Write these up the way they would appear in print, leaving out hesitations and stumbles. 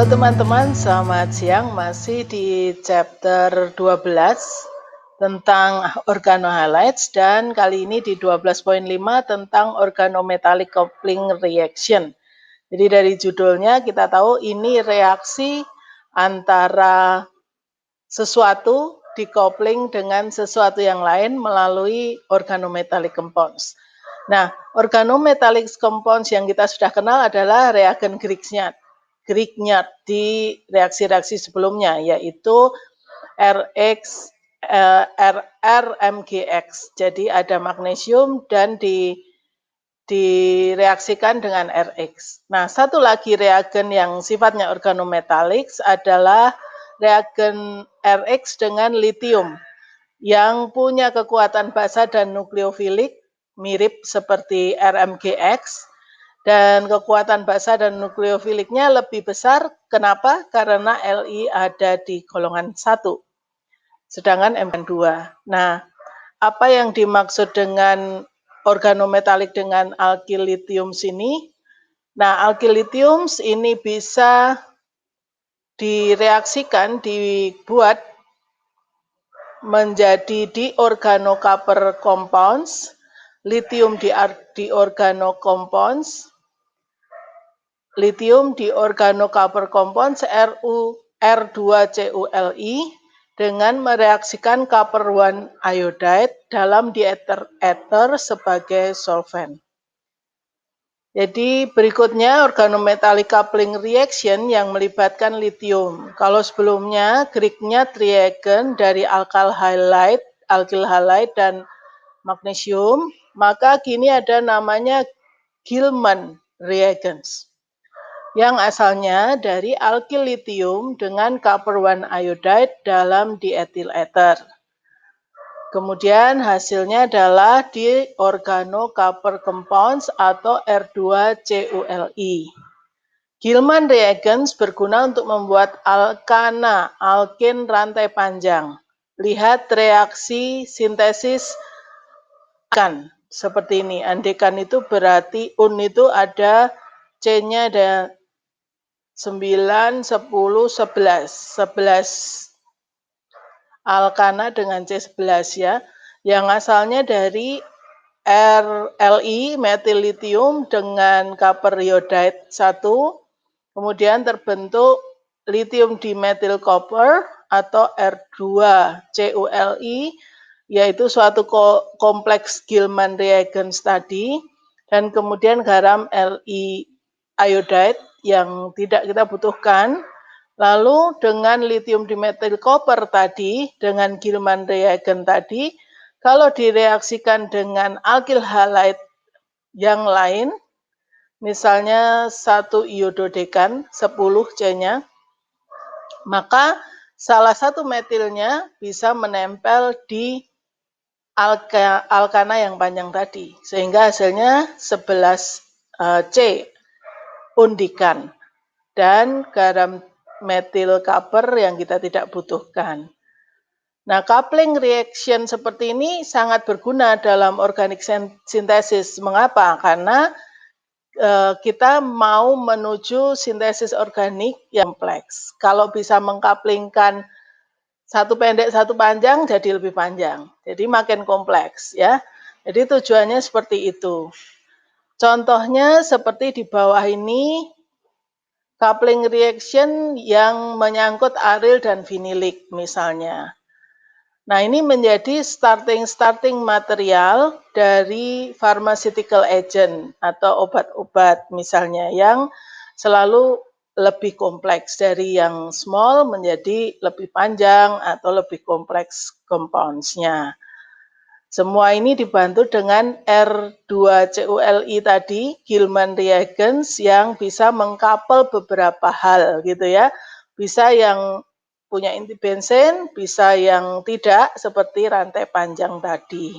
teman-teman, selamat siang. Masih di chapter 12 tentang organohalides dan kali ini di 12.5 tentang organometallic coupling reaction. Jadi dari judulnya kita tahu ini reaksi antara sesuatu di-coupling dengan sesuatu yang lain melalui organometallic compounds. Nah, organometallic compounds yang kita sudah kenal adalah reagen Grignard di reaksi-reaksi sebelumnya, yaitu RX, RMGX. Jadi ada magnesium dan direaksikan dengan RX. Nah, satu lagi reagen yang sifatnya organometallic adalah reagen RX dengan litium yang punya kekuatan basa dan nukleofilik mirip seperti RMGX dan kekuatan basa dan nukleofiliknya lebih besar. Kenapa? Karena Li ada di golongan 1, sedangkan Mn 2. Nah, apa yang dimaksud dengan organometalik dengan alkyl lithium sini? Nah, alkyl lithium ini bisa direaksikan, dibuat menjadi diorganocopper compounds, lithium diorgano compounds, lithium diorganocopper compounds R2CuLi dengan mereaksikan copper 1 iodide dalam diether sebagai solvent. Jadi berikutnya organometallic coupling reaction yang melibatkan lithium. Kalau sebelumnya Grignard reagen dari alkyl halide dan magnesium, maka kini ada namanya Gilman reagens yang asalnya dari alkyl lithium dengan copper 1 iodide dalam diethyl ether. Kemudian hasilnya adalah diorganocopper compounds atau R2CuLi. Gilman reagens berguna untuk membuat alkana, alkin rantai panjang. Lihat reaksi sintesis kan seperti ini. Andekan itu berarti itu ada C-nya ada 9, 10, 11. 11 alkana dengan C11 ya, yang asalnya dari Li metil lithium dengan copper iodide 1, kemudian terbentuk lithium dimethyl copper atau R2CuLi, yaitu suatu kompleks Gilman reagens tadi, dan kemudian garam Li iodide yang tidak kita butuhkan. Lalu dengan lithium dimethyl copper tadi, dengan Gilman reagen tadi, kalau direaksikan dengan alkyl halide yang lain, misalnya 1 iododekan, 10 C-nya, maka salah satu metilnya bisa menempel di alkana yang panjang tadi, sehingga hasilnya 11 C undikan dan garam metil copper yang kita tidak butuhkan. Nah, coupling reaction seperti ini sangat berguna dalam organic synthesis. Mengapa? Karena kita mau menuju sintesis organik yang kompleks. Kalau bisa mengkaplingkan satu pendek, satu panjang, jadi lebih panjang. Jadi makin kompleks ya. Jadi tujuannya seperti itu. Contohnya seperti di bawah ini, coupling reaction yang menyangkut aryl dan vinilik misalnya. Nah, ini menjadi starting material dari pharmaceutical agent atau obat-obat misalnya yang selalu lebih kompleks, dari yang small menjadi lebih panjang atau lebih kompleks compounds-nya. Semua ini dibantu dengan R2CuLi tadi, Gilman reagens yang bisa mengkapel beberapa hal gitu ya. Bisa yang punya inti benzen, bisa yang tidak seperti rantai panjang tadi.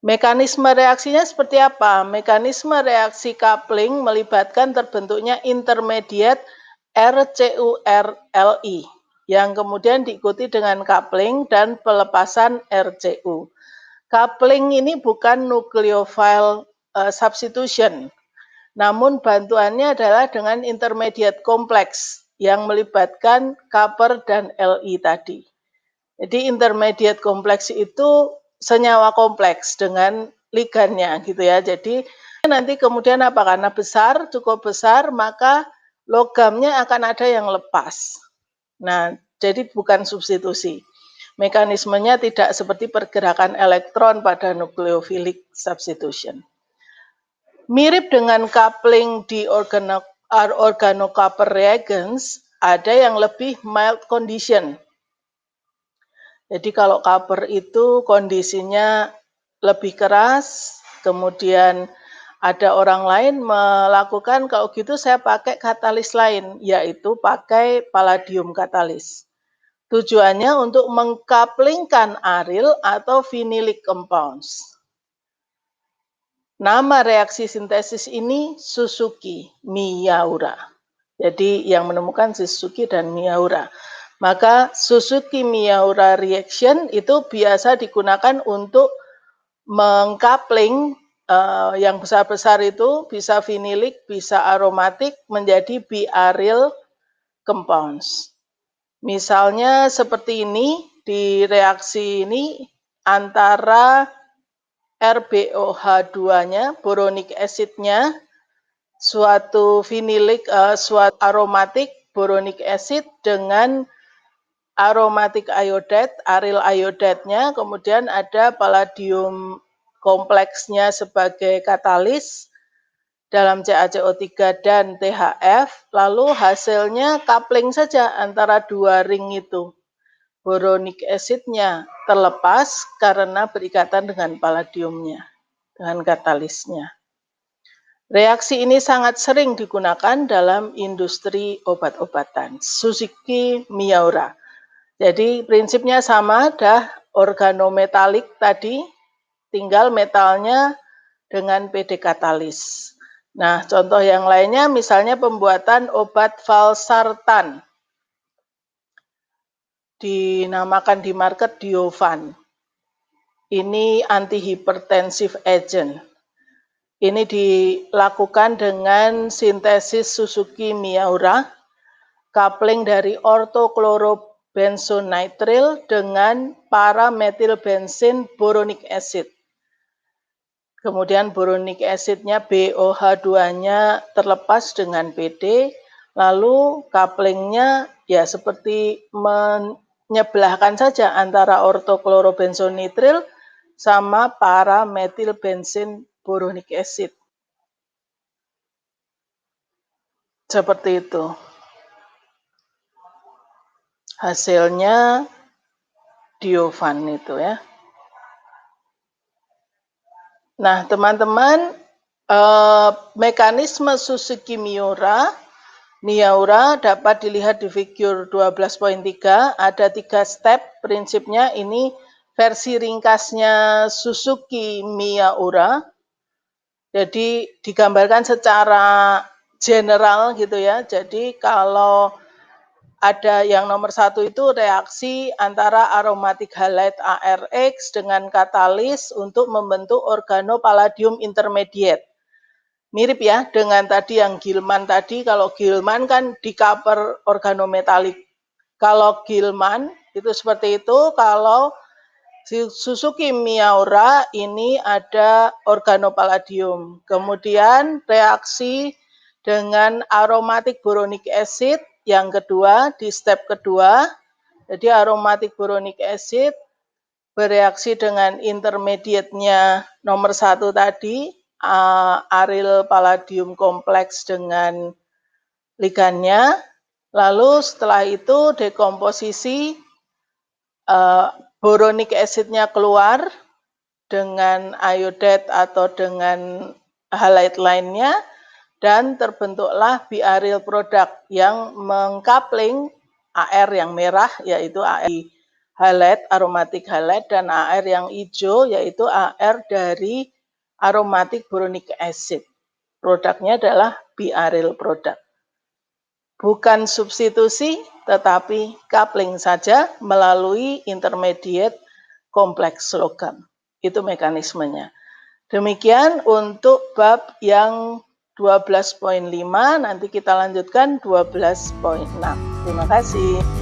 Mekanisme reaksinya seperti apa? Mekanisme reaksi coupling melibatkan terbentuknya intermediate RCuRLi yang kemudian diikuti dengan coupling dan pelepasan RCu. Coupling ini bukan nucleophile substitution. Namun bantuannya adalah dengan intermediate kompleks yang melibatkan copper dan Li tadi. Jadi intermediate kompleks itu senyawa kompleks dengan ligannya gitu ya. Jadi nanti kemudian apa? Karena besar, cukup besar, maka logamnya akan ada yang lepas. Nah, jadi bukan substitusi. Mekanismenya tidak seperti pergerakan elektron pada nucleophilic substitution. Mirip dengan coupling di organocopper reagents, ada yang lebih mild condition. Jadi kalau copper itu kondisinya lebih keras, kemudian ada orang lain melakukan, kalau gitu saya pakai katalis lain, yaitu pakai palladium katalis. Tujuannya untuk mengkaplingkan aril atau vinylic compounds. Nama reaksi sintesis ini Suzuki-Miyaura. Jadi yang menemukan Suzuki dan Miyaura. Maka Suzuki-Miyaura reaction itu biasa digunakan untuk mengkapling yang besar-besar itu bisa vinylic, bisa aromatik menjadi biaryl compounds. Misalnya seperti ini, di reaksi ini antara RbOH2-nya, boronic acid-nya, suatu vinylic, suatu aromatik boronic acid dengan aromatic iodide, aryl iodide-nya, kemudian ada palladium kompleksnya sebagai katalis dalam CaCO3 dan THF, lalu hasilnya coupling saja antara dua ring itu. Boronic acid-nya terlepas karena berikatan dengan palladiumnya, dengan katalisnya. Reaksi ini sangat sering digunakan dalam industri obat-obatan. Suzuki-Miyaura. Jadi prinsipnya sama, dah organometalik tadi, tinggal metalnya dengan PD katalis. Nah, contoh yang lainnya misalnya pembuatan obat valsartan. Dinamakan di market Diovan. Ini antihipertensive agent. Ini dilakukan dengan sintesis Suzuki-Miyaura, coupling dari ortochlorobenzonitrile dengan parametilbensin boronic acid. Kemudian boronic acid-nya BOH2-nya terlepas dengan PD, lalu couplingnya ya seperti menyebelahkan saja antara ortochlorobenzonitrile sama parametilbensin boronic acid. Seperti itu. Hasilnya Diovan itu ya. Nah, teman-teman, mekanisme Suzuki-Miyaura dapat dilihat di figur 12.3, ada 3 step prinsipnya. Ini versi ringkasnya Suzuki-Miyaura. Jadi digambarkan secara general gitu ya. Jadi kalau ada yang nomor 1 itu reaksi antara aromatic halide ARX dengan katalis untuk membentuk organopalladium intermediate. Mirip ya dengan tadi yang Gilman tadi, kalau Gilman kan di copper organometalik. Kalau Gilman itu seperti itu, kalau Suzuki-Miyaura ini ada organopalladium. Kemudian reaksi dengan aromatic boronic acid yang kedua, di step kedua, jadi aromatic boronic acid bereaksi dengan intermediate-nya nomor 1 tadi, aryl palladium kompleks dengan ligannya. Lalu setelah itu dekomposisi, boronic acid-nya keluar dengan iodide atau dengan halide lainnya, dan terbentuklah biaryl product yang mengkapling AR yang merah yaitu AR halide, aromatic halide, dan AR yang hijau yaitu AR dari aromatic boronic acid. Produknya adalah biaryl product. Bukan substitusi, tetapi coupling saja melalui intermediate kompleks logam. Itu mekanismenya. Demikian untuk bab yang 12,5, nanti kita lanjutkan 12,6. Terima kasih.